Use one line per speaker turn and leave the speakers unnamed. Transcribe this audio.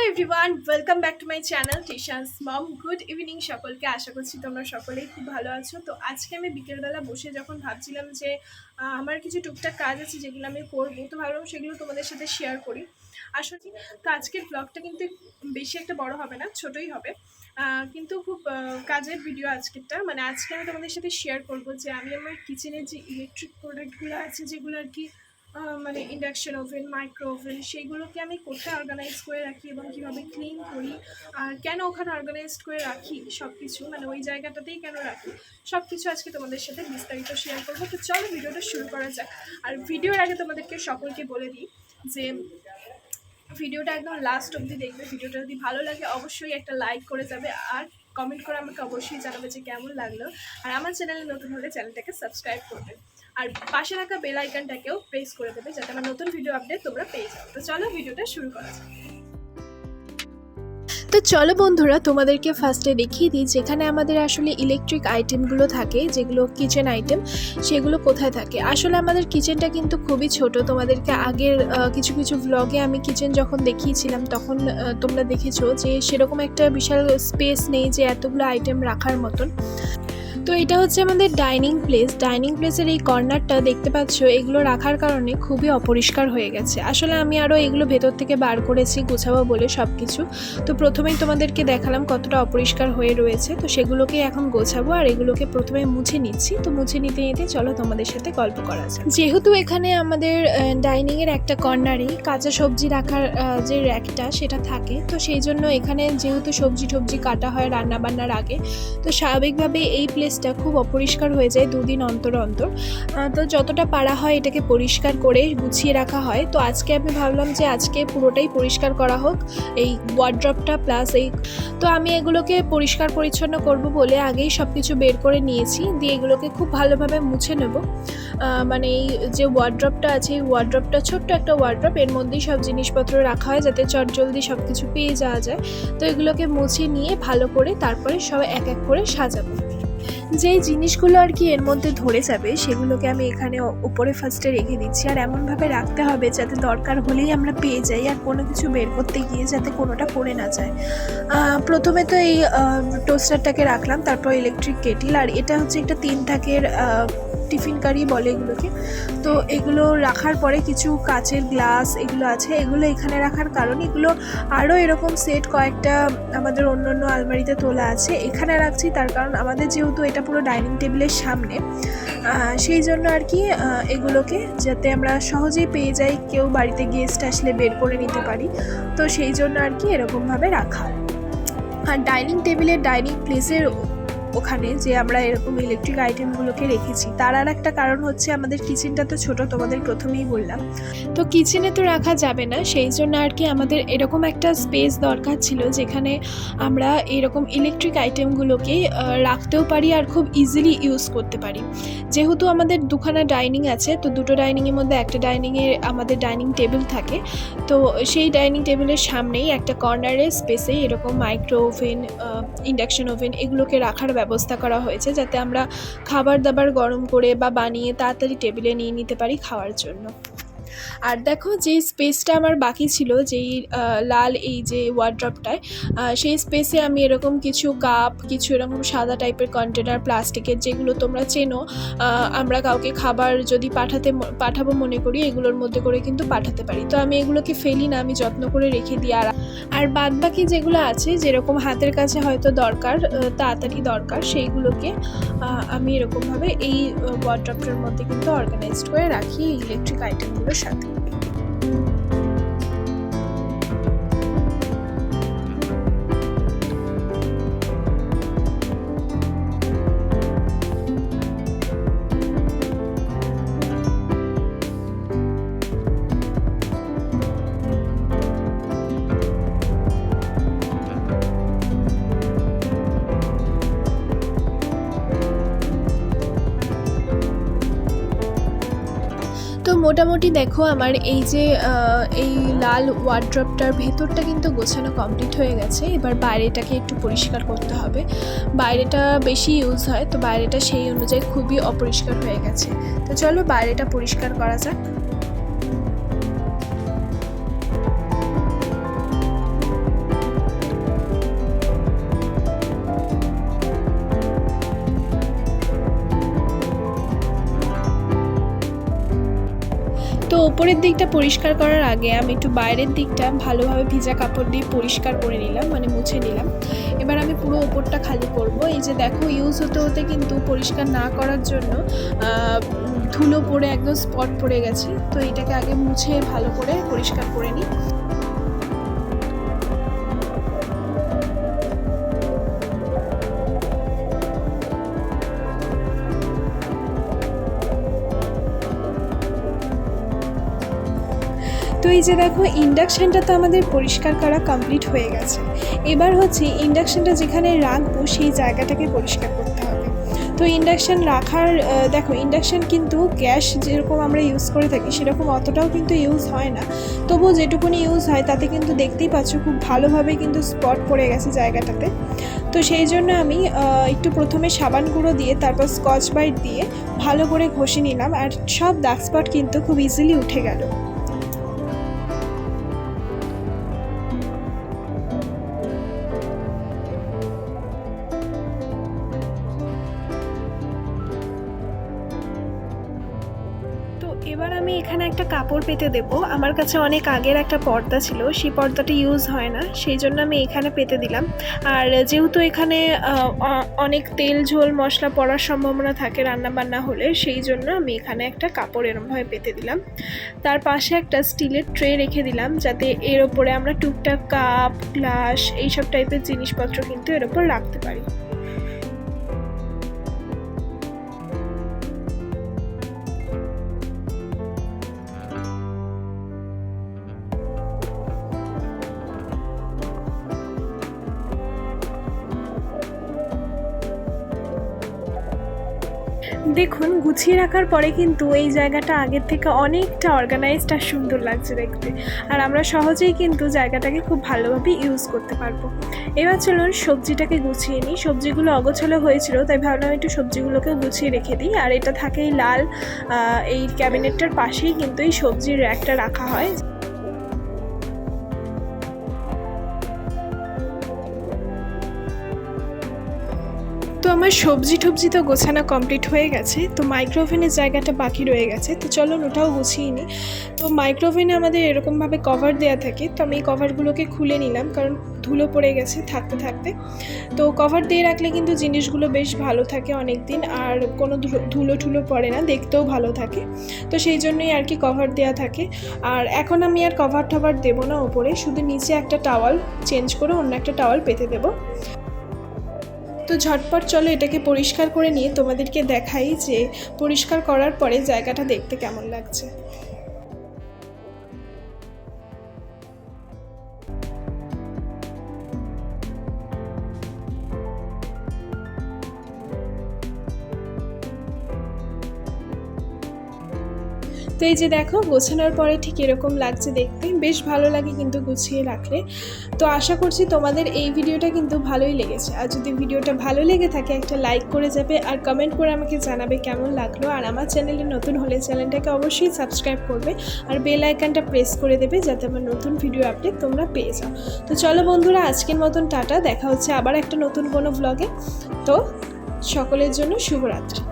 Everyone, welcome back to my channel Trishans mom. Good evening সকলকে। আশা করছি তোমরা সকলেই খুব ভালো আছো। তো আজকে আমি বিকেলবেলা বসে যখন ভাবছিলাম যে আমার কিছু টুকটাক কাজ আছে যেগুলো আমি করবো, তো ভাবলাম সেগুলো তোমাদের সাথে শেয়ার করি। আসলে তো আজকের ব্লগটা কিন্তু বেশি একটা বড় হবে না, ছোটই হবে, কিন্তু খুব কাজের ভিডিও আজকেরটা। মানে আজকে আমি তোমাদের সাথে শেয়ার করবো যে আমি আমার কিচেনের যে ইলেকট্রিক প্রোডাক্টগুলো আছে, যেগুলো আর কি মানে ইন্ডাকশন ওভেন, মাইক্রো ওভেন, সেইগুলোকে আমি কোথায় অর্গানাইজ করে রাখি এবং কীভাবে ক্লিন করি, আর কেন ওখানে অর্গানাইজড করে রাখি সব কিছু, মানে ওই জায়গাটাতেই কেন রাখি, সব কিছু আজকে তোমাদের সাথে বিস্তারিত শেয়ার করবো। তো চলো ভিডিওটা শুরু করা যাক। আর ভিডিওর আগে তোমাদেরকে সকলকে বলে দিই যে ভিডিওটা একদম লাস্ট অবধি দেখবে। ভিডিওটা যদি ভালো লাগে অবশ্যই একটা লাইক করে যাবে, আর কমেন্ট করে আমাকে অবশ্যই জানাবে যে কেমন লাগলো। আর আমার চ্যানেলে নতুন হলে চ্যানেলটাকে সাবস্ক্রাইব করবে, আর পাশে রাখা বেল আইকনটাকেও প্রেস করে দেবে যাতে আমার নতুন ভিডিও আপডেট তোমরা পেয়ে যাও। তো চলো ভিডিওটা শুরু করা যাক। তো চলো বন্ধুরা, তোমাদেরকে ফার্স্টে দেখিয়ে দিই যেখানে আমাদের আসলে ইলেকট্রিক আইটেমগুলো থাকে, যেগুলো কিচেন আইটেম, সেগুলো কোথায় থাকে। আসলে আমাদের কিচেনটা কিন্তু খুবই ছোট। তোমাদেরকে আগের কিছু কিছু ভ্লগে আমি কিচেন যখন দেখিয়েছিলাম তখন তোমরা দেখেছো যে সেরকম একটা বিশাল স্পেস নেই যে এতগুলো আইটেম রাখার মতন। তো এটা হচ্ছে আমাদের ডাইনিং প্লেস। ডাইনিং প্লেসের এই কর্নারটা দেখতে পাচ্ছ, এগুলো রাখার কারণে খুবই অপরিষ্কার হয়ে গেছে। আসলে আমি আরও এগুলো ভেতর থেকে বার করেছি গোছাবো বলে সব কিছু। তো প্রথমেই তোমাদেরকে দেখালাম কতটা অপরিষ্কার হয়ে রয়েছে। তো সেগুলোকে এখন গোছাবো, আর এগুলোকে প্রথমে মুছে নিচ্ছি। তো মুছে নিতে নিতে চলো তোমাদের সাথে গল্প করা যায়। যেহেতু এখানে আমাদের ডাইনিংয়ের একটা কর্নারেই কাঁচা সবজি রাখার যে র্যাকটা সেটা থাকে, তো সেই জন্য এখানে যেহেতু সবজি টবজি কাটা হয় রান্নাবান্নার আগে, তো স্বাভাবিকভাবে এই প্লেসটা খুব অপরিষ্কার হয়ে যায় দুদিন অন্তর অন্তর। তো যতটা পারা হয় এটাকে পরিষ্কার করে গুছিয়ে রাখা হয়। তো আজকে আমি ভাবলাম যে আজকে পুরোটাই পরিষ্কার করা হোক, এই ওয়ার্ড্রপটা প্লাস এই। তো আমি এগুলোকে পরিষ্কার পরিচ্ছন্ন করব বলে আগেই সব কিছু বের করে নিয়েছি, দিয়ে এগুলোকে খুব ভালোভাবে মুছে নেব। মানে এই যে ওয়ার্ড্রপটা আছে, এই ওয়ার্ড্রপটা ছোট্ট একটা ওয়ার্ড্রপ, এর মধ্যেই সব জিনিসপত্র রাখা হয় যাতে চটজলদি সব কিছু পেয়ে যাওয়া যায়। তো এগুলোকে মুছে নিয়ে ভালো করে তারপরে সব এক এক করে সাজাবো। যেই জিনিসগুলো আর কি এর মধ্যে ধরে যাবে সেগুলোকে আমি এখানে উপরে ফার্স্টে রেখে দিচ্ছি, আর এমনভাবে রাখতে হবে যাতে দরকার হলেই আমরা পেয়ে যাই, আর কোনো কিছু বের করতে গিয়ে যাতে কোনোটা পড়ে না যায়। প্রথমে তো এই টোস্টারটাকে রাখলাম, তারপর ইলেকট্রিক কেটিল, আর এটা হচ্ছে একটা 3 থাকের টিফিন কারি বলে এগুলোকে। তো এগুলো রাখার পরে কিছু কাচের গ্লাস এগুলো আছে, এগুলো এখানে রাখার কারণ এগুলো আরও এরকম সেট কয়েকটা আমাদের অন্য অন্য আলমারিতে তোলা আছে, এখানে রাখছি তার কারণ আমাদের যেহেতু এটা পুরো ডাইনিং টেবিলের সামনে, সেই জন্য আর কি এগুলোকে যাতে আমরা সহজেই পেয়ে যাই, কেউ বাড়িতে গেস্ট আসলে বের করে নিতে পারি, তো সেই জন্য আর কি এরকমভাবে রাখা। আর ডাইনিং টেবিলের ডাইনিং প্লেসের ওখানে যে আমরা এরকম ইলেকট্রিক আইটেমগুলোকে রেখেছি তার আর একটা কারণ হচ্ছে আমাদের কিচেনটা তো ছোট, তোমাদের প্রথমেই বললাম। তো কিচেনে তো রাখা যাবে না, সেই জন্য আর কি আমাদের এরকম একটা স্পেস দরকার ছিল যেখানে আমরা এরকম ইলেকট্রিক আইটেমগুলোকে রাখতেও পারি আর খুব ইজিলি ইউজ করতে পারি। যেহেতু আমাদের দুখানা ডাইনিং আছে, তো দুটো ডাইনিংয়ের মধ্যে একটা ডাইনিংয়ে আমাদের ডাইনিং টেবিল থাকে, তো সেই ডাইনিং টেবিলের সামনেই একটা কর্নারের স্পেসে এরকম মাইক্রো ওভেন, ইন্ডাকশন ওভেন এগুলোকে রাখার ব্যবস্থা করা হয়েছে যাতে আমরা খাবার দাবার গরম করে বা বানিয়ে তাড়াতাড়ি টেবিলে নিয়ে নিতে পারি খাওয়ার জন্য। আর দেখো যে স্পেসটা আমার বাকি ছিল, যেই লাল এই যে ওয়ার্ড্রপটায়, সেই স্পেসে আমি এরকম কিছু কাপ, কিছু এরকম সাদা টাইপের কন্টেনার প্লাস্টিকের, যেগুলো তোমরা চেনো, আমরা কাউকে খাবার যদি পাঠাবো মনে করি এগুলোর মধ্যে করে কিন্তু পাঠাতে পারি। তো আমি এগুলোকে ফেলি না, আমি যত্ন করে রেখে দিই। আর বাদ বাকি যেগুলো আছে যেরকম হাতের কাছে হয়তো দরকার, তাড়াতাড়ি দরকার, সেইগুলোকে আমি এরকমভাবে এই ওয়ার্ড্রপটার মধ্যে কিন্তু অর্গানাইজড করে রাখি এই ইলেকট্রিক আইটেমগুলোর সাথে। তো মোটামুটি দেখো আমার এই যে এই লাল ওয়ার্ড্রপটার ভেতরটা কিন্তু গোছানো কমপ্লিট হয়ে গেছে। এবার বাইরেটাকে একটু পরিষ্কার করতে হবে, বাইরেটা বেশি ইউজ হয়, তো বাইরেটা সেই অনুযায়ী খুবই অপরিষ্কার হয়ে গেছে। তো চলো বাইরেটা পরিষ্কার করা যাক। তো ওপরের দিকটা পরিষ্কার করার আগে আমি একটু বাইরের দিকটা ভালোভাবে ভিজা কাপড় দিয়ে পরিষ্কার করে নিলাম, মানে মুছে নিলাম। এবার আমি পুরো ওপরটা খালি করব। এই যে দেখো, ইউজ হতে হতে কিন্তু পরিষ্কার না করার জন্য ধুলো পড়ে একদম স্পট পড়ে গেছে। তো এটাকে আগে মুছে ভালো করে পরিষ্কার করে নিই। তো এই যে দেখো, ইন্ডাকশানটা তো আমাদের পরিষ্কার করা কমপ্লিট হয়ে গেছে। এবার হচ্ছে ইন্ডাকশানটা যেখানে রাখবো সেই জায়গাটাকে পরিষ্কার করতে হবে। তো ইন্ডাকশান রাখার দেখো, ইন্ডাকশান কিন্তু গ্যাস যেরকম আমরা ইউজ করে থাকি সেরকম অতটাও কিন্তু ইউজ হয় না। তবুও যেটুকুনি ইউজ হয় তাতে কিন্তু দেখতেই পাচ্ছ খুব ভালোভাবে কিন্তু স্পট পড়ে গেছে জায়গাটাতে। তো সেই জন্য আমি একটু প্রথমে সাবান গুঁড়ো দিয়ে তারপর স্কচ ব্রাইট দিয়ে ভালো করে ঘষে নিলাম, আর সব দাগ স্পট কিন্তু খুব ইজিলি উঠে গেল। এবার আমি এখানে একটা কাপড় পেতে দেব। আমার কাছে অনেক আগের একটা পর্দা ছিল, সেই পর্দাটা ইউজ হয় না, সেই জন্য আমি এখানে পেতে দিলাম। আর যেহেতু এখানে অনেক তেল ঝোল মশলা পড়ার সম্ভাবনা থাকে রান্না বান্না হলে, সেই জন্য আমি এখানে একটা কাপড় এরমভাবে পেতে দিলাম। তার পাশে একটা স্টিলের ট্রে রেখে দিলাম, যাতে এর ওপরে আমরা টুকটাক কাপ, গ্লাস এইসব টাইপের জিনিসপত্র কিন্তু এর ওপর রাখতে পারি। দেখুন, গুছিয়ে রাখার পরে কিন্তু এই জায়গাটা আগের থেকে অনেকটা অর্গানাইজড আর সুন্দর লাগছে দেখতে, আর আমরা সহজেই কিন্তু জায়গাটাকে খুব ভালোভাবে ইউজ করতে পারবো। এবার চলুন সবজিটাকে গুছিয়ে নিই। সবজিগুলো অগোছালো হয়েছিল, তাই ভাবলাম একটু সবজিগুলোকেও গুছিয়ে রেখে দিই। আর এটা থাকে এই লাল এই ক্যাবিনেটটার পাশেই কিন্তু এই সবজির র্যাকটা রাখা হয়। তো আমার সবজি টবজি তো গোছানো কমপ্লিট হয়ে গেছে। তো মাইক্রোওভেনের জায়গাটা বাকি রয়ে গেছে, তো চলো ওটাও গুছিয়ে নিই। তো মাইক্রোওভেনে আমাদের এরকমভাবে কভার দেওয়া থাকে, তো আমি এই কভারগুলোকে খুলে নিলাম, কারণ ধুলো পড়ে গেছে থাকতে থাকতে। তো কভার দিয়ে রাখলে কিন্তু জিনিসগুলো বেশ ভালো থাকে অনেক দিন, আর কোনো ধুলো ঠুলো পড়ে না, দেখতেও ভালো থাকে। তো সেই জন্যই আর কি কভার দেওয়া থাকে। আর এখন আমি আর কভার টভার দেবো না ওপরে, শুধু নিচে একটা টাওয়াল চেঞ্জ করে অন্য একটা টাওয়াল পেতে দেবো। তো ঝটপট চলো এটাকে পরিষ্কার করে নিয়ে তোমাদেরকে দেখাই যে পরিষ্কার করার পরে জায়গাটা দেখতে কেমন লাগছে। তো এই যে দেখো, গোছানোর পরে ঠিক এরকম লাগছে দেখতে, বেশ ভালো লাগে কিন্তু গুছিয়ে রাখলে। তো আশা করছি তোমাদের এই ভিডিওটা কিন্তু ভালোই লেগেছে। আর যদি ভিডিওটা ভালো লেগে থাকে একটা লাইক করে যাবে, আর কমেন্ট করে আমাকে জানাবে কেমন লাগলো। আর আমার চ্যানেলে নতুন হলে চ্যানেলটাকে অবশ্যই সাবস্ক্রাইব করবে, আর বেল আইকনটা প্রেস করে দেবে, যাতে আমার নতুন ভিডিও আপডেট তোমরা পেয়ে যাও। তো চলো বন্ধুরা, আজকের মতন টাটা, দেখা হচ্ছে আবার একটা নতুন কোনো ব্লগে। তো সকলের জন্য শুভরাত্রি।